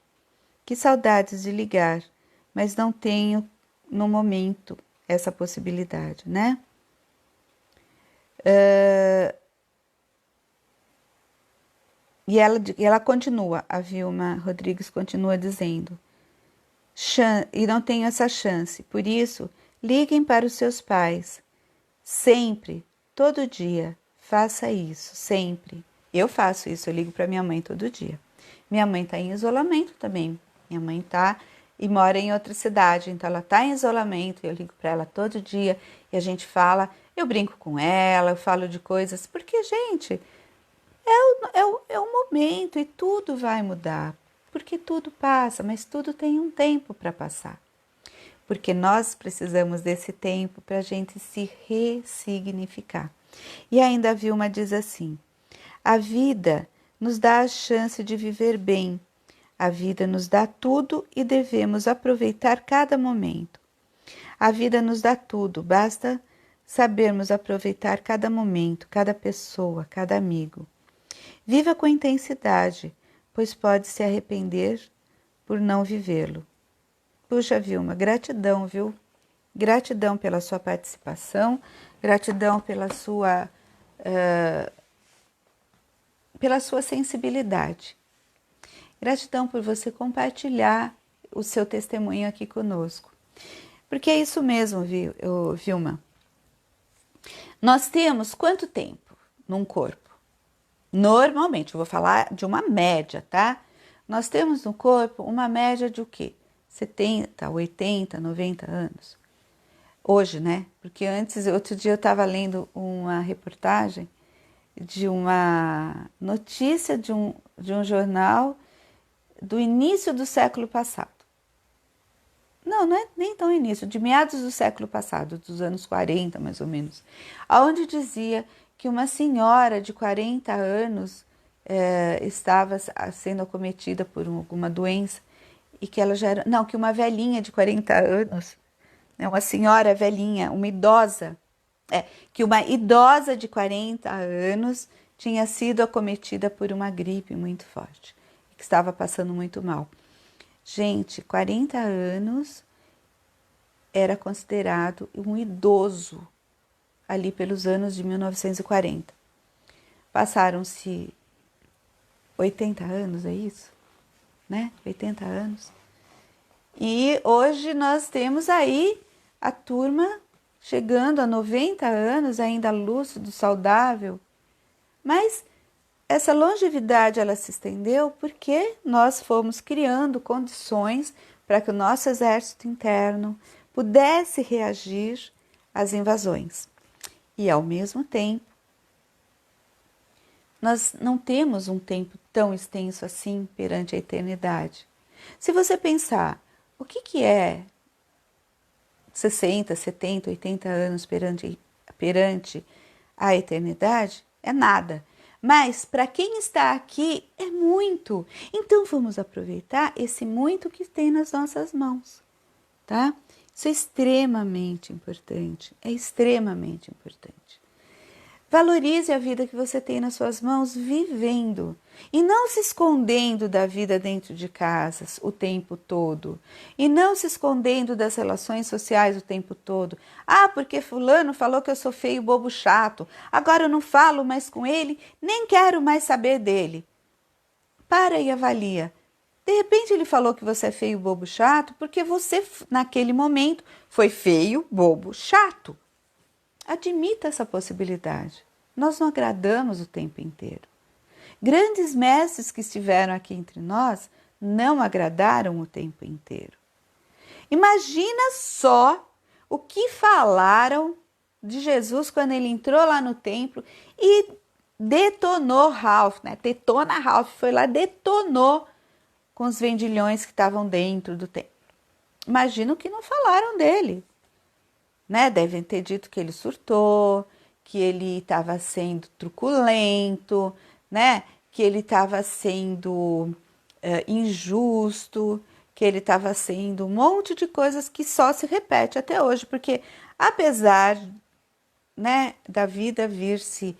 Que saudades de ligar, mas não tenho no momento essa possibilidade, né? E ela continua, a Vilma Rodrigues continua dizendo, e não tenho essa chance, por isso, liguem para os seus pais, sempre, todo dia, faça isso, sempre. Eu faço isso, eu ligo para minha mãe todo dia. Minha mãe está em isolamento também, minha mãe está e mora em outra cidade, então ela está em isolamento, eu ligo para ela todo dia e a gente fala, eu brinco com ela, eu falo de coisas, porque, gente, é o momento e tudo vai mudar, porque tudo passa, mas tudo tem um tempo para passar. Porque nós precisamos desse tempo para a gente se ressignificar. E ainda a Vilma diz assim, a vida nos dá a chance de viver bem, a vida nos dá tudo e devemos aproveitar cada momento. A vida nos dá tudo, basta sabermos aproveitar cada momento, cada pessoa, cada amigo. Viva com intensidade, pois pode se arrepender por não vivê-lo. Puxa, Vilma, gratidão, viu? Gratidão pela sua participação, gratidão pela sua sensibilidade. Gratidão por você compartilhar o seu testemunho aqui conosco. Porque é isso mesmo, Vilma. Nós temos quanto tempo num corpo? Normalmente, eu vou falar de uma média, tá? Nós temos no corpo uma média de o quê? 70, 80, 90 anos. Hoje, né? Porque outro dia eu estava lendo uma reportagem de uma notícia de um jornal do início do século passado. Não é nem tão início, de meados do século passado, dos anos 40 mais ou menos, onde dizia que uma senhora de 40 anos estava sendo acometida por alguma doença e que ela já era... Não, que uma velhinha de 40 anos, né, uma senhora velhinha, uma idosa, que uma idosa de 40 anos tinha sido acometida por uma gripe muito forte, que estava passando muito mal. Gente, 40 anos era considerado um idoso ali pelos anos de 1940. Passaram-se 80 anos, é isso? Né? 80 anos. E hoje nós temos aí a turma chegando a 90 anos, ainda lúcido, saudável. Mas essa longevidade ela se estendeu porque nós fomos criando condições para que o nosso exército interno pudesse reagir às invasões. E ao mesmo tempo, nós não temos um tempo tão extenso assim perante a eternidade. Se você pensar, o que é 60, 70, 80 anos perante a eternidade? É nada. Mas para quem está aqui é muito. Então vamos aproveitar esse muito que tem nas nossas mãos, tá? Isso é extremamente importante, é extremamente importante. Valorize a vida que você tem nas suas mãos vivendo e não se escondendo da vida dentro de casas o tempo todo e não se escondendo das relações sociais o tempo todo. Ah, porque fulano falou que eu sou feio, bobo, chato, agora eu não falo mais com ele, nem quero mais saber dele. Para e avalia. De repente ele falou que você é feio, bobo, chato porque você naquele momento foi feio, bobo, chato. Admita essa possibilidade. Nós não agradamos o tempo inteiro. Grandes mestres que estiveram aqui entre nós não agradaram o tempo inteiro. Imagina só o que falaram de Jesus quando ele entrou lá no templo e detonou Ralph, né? Detona Ralph, foi lá, detonou com os vendilhões que estavam dentro do templo. Imagino que não falaram dele, né? Devem ter dito que ele surtou, que ele estava sendo truculento, né? Que ele estava sendo injusto, que ele estava sendo um monte de coisas que só se repete até hoje, porque apesar, né, da vida vir se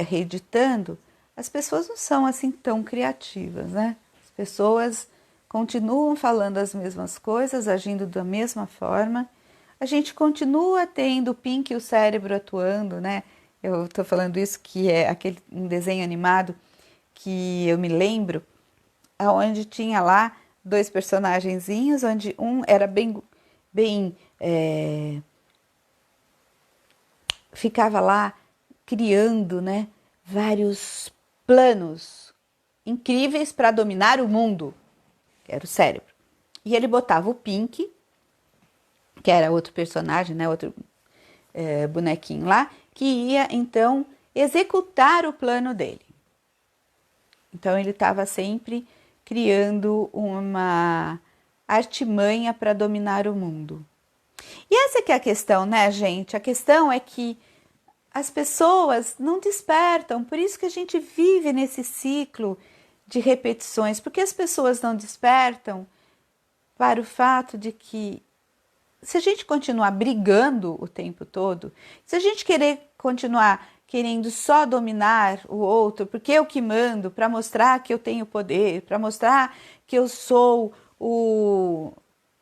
reeditando, as pessoas não são assim tão criativas, né? As pessoas continuam falando as mesmas coisas, agindo da mesma forma. A gente continua tendo o Pink e o cérebro atuando, né? Eu tô falando isso que é aquele um desenho animado que eu me lembro, onde tinha lá dois personagenzinhos, onde um era bem ficava lá criando, né, vários planos incríveis para dominar o mundo, que era o cérebro. E ele botava o Pink, que era outro personagem, né, outro bonequinho lá, que ia então executar o plano dele. Então ele estava sempre criando uma artimanha para dominar o mundo. E essa que é a questão, né, gente? A questão é que as pessoas não despertam, por isso que a gente vive nesse ciclo de repetições, porque as pessoas não despertam para o fato de que se a gente continuar brigando o tempo todo, se a gente querer continuar querendo só dominar o outro, porque eu que mando, para mostrar que eu tenho poder, para mostrar que eu sou o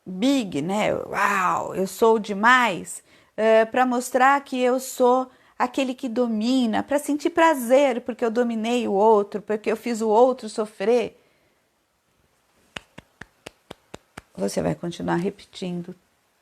big, né? Uau, eu sou demais, para mostrar que eu sou aquele que domina, para sentir prazer porque eu dominei o outro, porque eu fiz o outro sofrer, você vai continuar repetindo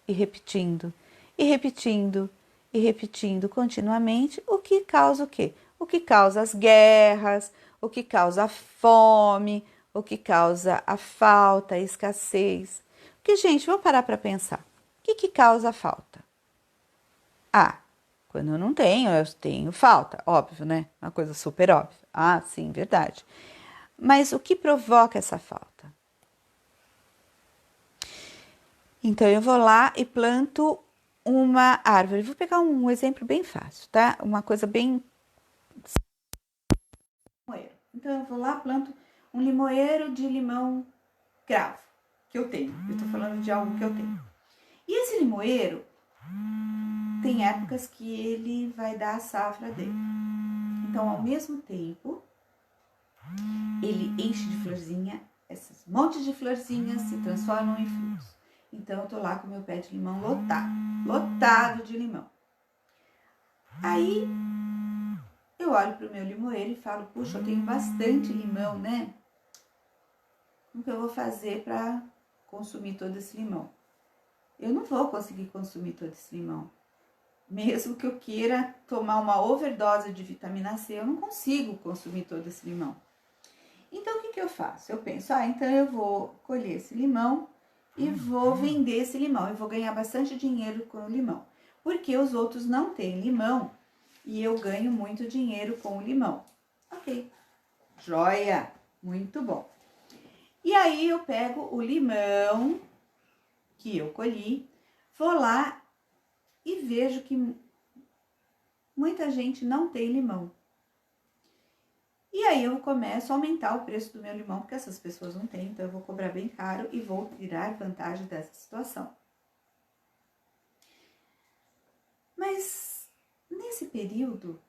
e repetindo e repetindo e repetindo continuamente, o que causa o quê? O que causa as guerras, o que causa a fome, o que causa a falta, a escassez. Porque, gente, vamos parar para pensar. O que causa a falta? Ah, quando eu não tenho, eu tenho falta. Óbvio, né? Uma coisa super óbvia. Ah, sim, verdade. Mas o que provoca essa falta? Então, eu vou lá e planto uma árvore. Vou pegar um exemplo bem fácil, tá? Uma coisa bem... Então, eu vou lá, planto um limoeiro de limão cravo, que eu tenho. Eu tô falando de algo que eu tenho. E esse limoeiro, tem épocas que ele vai dar a safra dele. Então, ao mesmo tempo, ele enche de florzinha, esses montes de florzinhas se transformam em frutos. Então, eu tô lá com meu pé de limão lotado de limão. Aí, eu olho pro meu limoeiro e falo, puxa, eu tenho bastante limão, né? Como que eu vou fazer para consumir todo esse limão? Eu não vou conseguir consumir todo esse limão. Mesmo que eu queira tomar uma overdose de vitamina C, eu não consigo consumir todo esse limão. Então, o que eu faço? Eu penso, então eu vou colher esse limão e vou vender esse limão. Eu vou ganhar bastante dinheiro com o limão. Porque os outros não têm limão e eu ganho muito dinheiro com o limão. Ok, joia, muito bom. E aí eu pego o limão que eu colhi, vou lá e vejo que muita gente não tem limão. E aí eu começo a aumentar o preço do meu limão, porque essas pessoas não têm, então eu vou cobrar bem caro e vou tirar vantagem dessa situação. Mas nesse período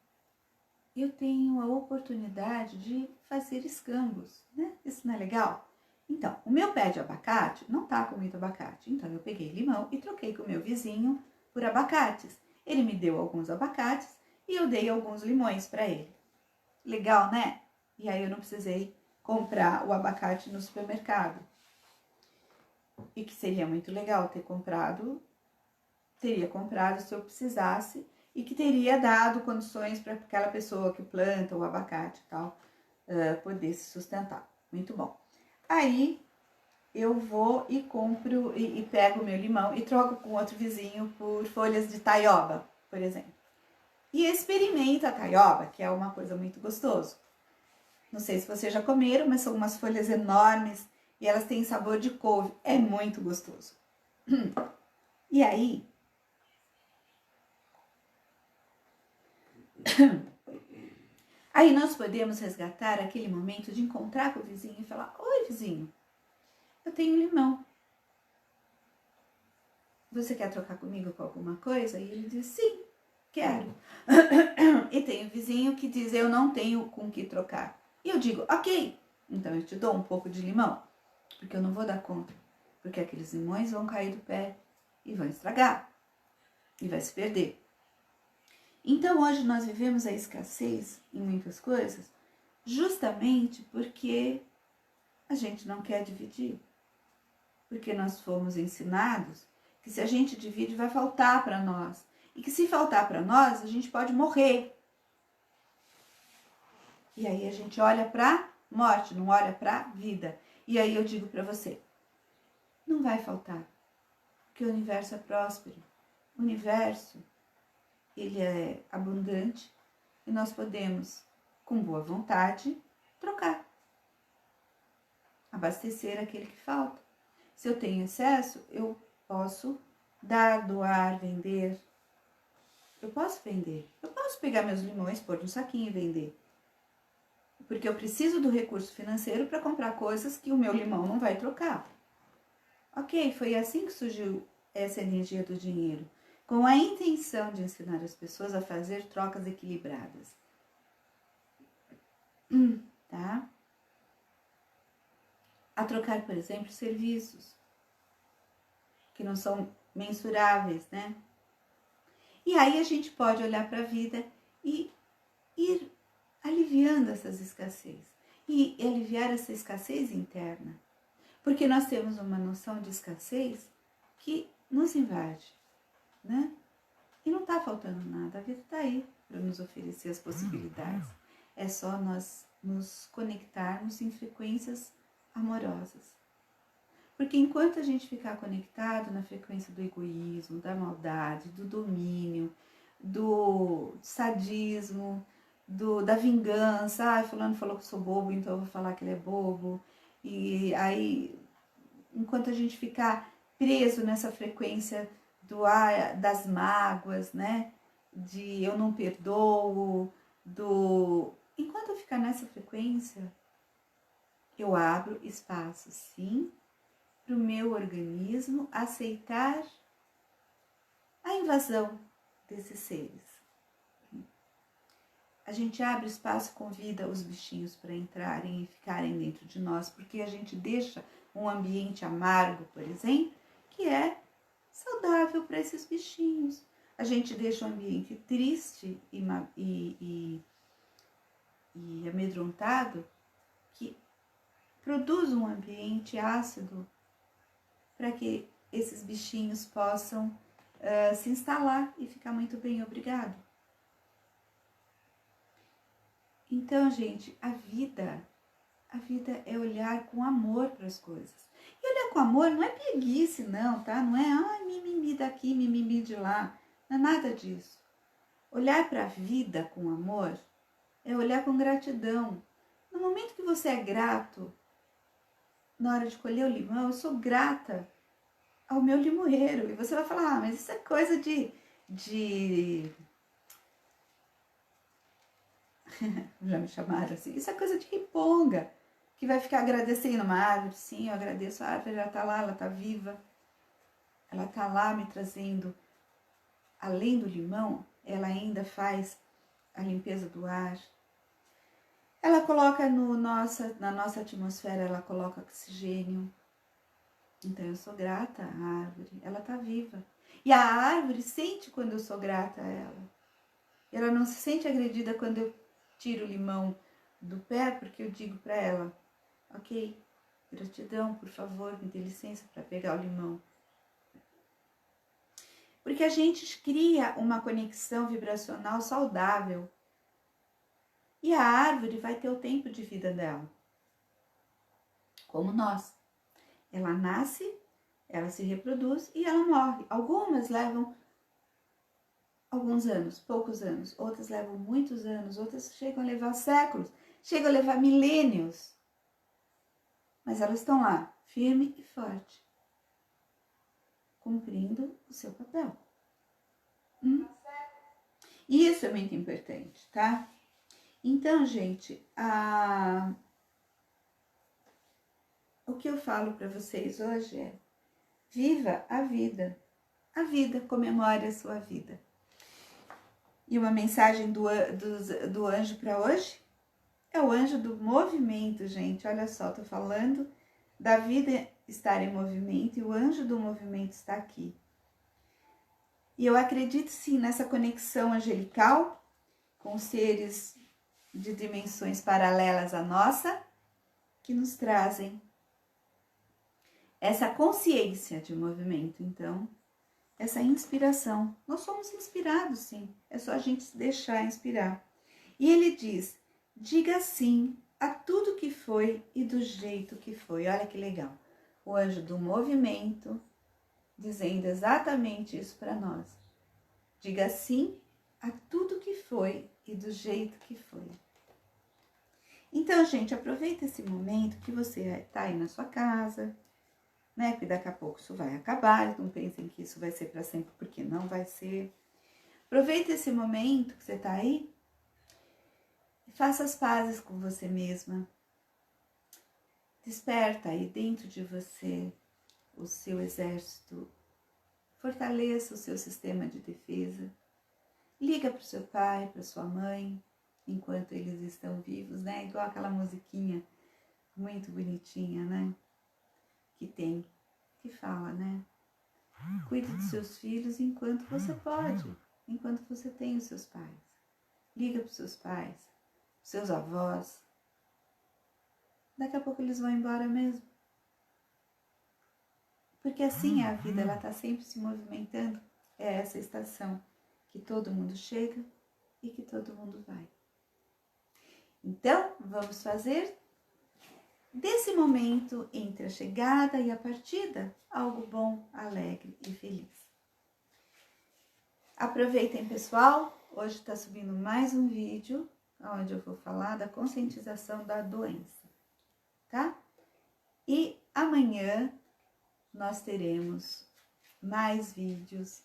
eu tenho a oportunidade de fazer escambos, né? Isso não é legal? Então, o meu pé de abacate não tá com muito abacate, então eu peguei limão e troquei com o meu vizinho por abacates. Ele me deu alguns abacates e eu dei alguns limões para ele. Legal, né? E aí eu não precisei comprar o abacate no supermercado. E que seria muito legal ter comprado, teria comprado se eu precisasse e que teria dado condições para aquela pessoa que planta o abacate e tal, poder se sustentar. Muito bom. Aí eu vou e compro e pego o meu limão e troco com outro vizinho por folhas de taioba, por exemplo. e experimenta a taioba, que é uma coisa muito gostosa. Não sei se vocês já comeram, mas são umas folhas enormes e elas têm sabor de couve. É muito gostoso. E aí, nós podemos resgatar aquele momento de encontrar com o vizinho e falar: oi, vizinho, eu tenho limão. Você quer trocar comigo com alguma coisa? E ele diz: sim, quero. E tem o vizinho que diz: eu não tenho com que trocar. E eu digo: ok, então eu te dou um pouco de limão, porque eu não vou dar conta. Porque aqueles limões vão cair do pé e vão estragar. E vai se perder. Então hoje nós vivemos a escassez em muitas coisas, justamente porque a gente não quer dividir. Porque nós fomos ensinados que se a gente divide vai faltar para nós. E que se faltar para nós, a gente pode morrer. E aí a gente olha para morte, não olha para vida. E aí eu digo para você, não vai faltar, porque o universo é próspero. O universo, ele é abundante e nós podemos, com boa vontade, trocar. Abastecer aquele que falta. Se eu tenho excesso, eu posso dar, doar, vender. Eu posso vender. Eu posso pegar meus limões, pôr no saquinho e vender. Porque eu preciso do recurso financeiro para comprar coisas que o meu limão não vai trocar. Ok, foi assim que surgiu essa energia do dinheiro, com a intenção de ensinar as pessoas a fazer trocas equilibradas. Tá? A trocar, por exemplo, serviços que não são mensuráveis, né? E aí a gente pode olhar para a vida e ir aliviando essas escassez. E aliviar essa escassez interna. Porque nós temos uma noção de escassez que nos invade, né? E não está faltando nada, a vida está aí para nos oferecer as possibilidades. É só nós nos conectarmos em frequências amorosas. Porque enquanto a gente ficar conectado na frequência do egoísmo, da maldade, do domínio, do sadismo, da vingança, fulano falou que eu sou bobo, então eu vou falar que ele é bobo. E aí, enquanto a gente ficar preso nessa frequência das mágoas, né? De eu não perdoo, enquanto eu ficar nessa frequência, eu abro espaço, sim, para o meu organismo aceitar a invasão desses seres. A gente abre espaço, convida os bichinhos para entrarem e ficarem dentro de nós, porque a gente deixa um ambiente amargo, por exemplo, que é saudável para esses bichinhos. A gente deixa um ambiente triste e amedrontado, que produz um ambiente ácido para que esses bichinhos possam se instalar e ficar muito bem, obrigado. Então, gente, a vida é olhar com amor para as coisas. E olhar com amor não é preguiça, não, tá? Não é mimimi daqui, mimimi de lá. Não é nada disso. Olhar para a vida com amor é olhar com gratidão. No momento que você é grato, na hora de colher o limão, eu sou grata ao meu limoeiro. E você vai falar, mas isso é coisa de já me chamaram assim, isso é coisa de riponga, que vai ficar agradecendo uma árvore. Sim, eu agradeço, a árvore já tá lá, ela tá viva, ela tá lá me trazendo, além do limão, ela ainda faz a limpeza do ar, ela coloca na nossa atmosfera, ela coloca oxigênio. Então eu sou grata à árvore, ela tá viva. E a árvore sente quando eu sou grata a ela. Ela não se sente agredida quando eu tiro o limão do pé, porque eu digo para ela, ok, gratidão, por favor, me dê licença para pegar o limão. Porque a gente cria uma conexão vibracional saudável. E a árvore vai ter o tempo de vida dela. Como nós. Ela nasce, ela se reproduz e ela morre. Algumas levam alguns anos, poucos anos, outras levam muitos anos, outras chegam a levar séculos, chegam a levar milênios. Mas elas estão lá, firme e forte, cumprindo o seu papel. Isso é muito importante, tá? Então, gente, o que eu falo para vocês hoje é: viva a vida. A vida, comemore a sua vida. E uma mensagem do anjo para hoje é o anjo do movimento, gente. Olha só, tô falando da vida estar em movimento e o anjo do movimento está aqui. E eu acredito sim nessa conexão angelical com seres de dimensões paralelas à nossa, que nos trazem essa consciência de movimento. Então, essa inspiração. Nós somos inspirados, sim. É só a gente se deixar inspirar. E ele diz: diga sim a tudo que foi e do jeito que foi. Olha que legal. O anjo do movimento dizendo exatamente isso para nós. Diga sim a tudo que foi e do jeito que foi. Então, gente, aproveita esse momento que você está aí na sua casa, né? Porque daqui a pouco isso vai acabar. Não pensem que isso vai ser para sempre, porque não vai ser. Aproveita esse momento que você está aí e faça as pazes com você mesma. Desperta aí dentro de você o seu exército. Fortaleça o seu sistema de defesa. Liga para o seu pai, para sua mãe, enquanto eles estão vivos, né? Igual aquela musiquinha muito bonitinha, né? Que fala, né? Cuide dos seus filhos enquanto você pode, enquanto você tem os seus pais. Liga para os seus pais, os seus avós. Daqui a pouco eles vão embora mesmo. Porque assim é a vida, ela está sempre se movimentando. É essa estação que todo mundo chega e que todo mundo vai. Então, vamos fazer desse momento entre a chegada e a partida algo bom, alegre e feliz. Aproveitem, pessoal. Hoje está subindo mais um vídeo onde eu vou falar da conscientização da doença, tá? E amanhã nós teremos mais vídeos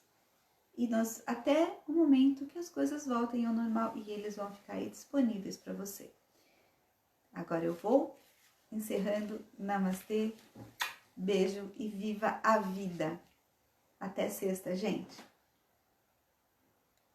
e até o momento que as coisas voltem ao normal e eles vão ficar aí disponíveis para você. Agora eu vou encerrando. Namastê, beijo e viva a vida. Até sexta, gente.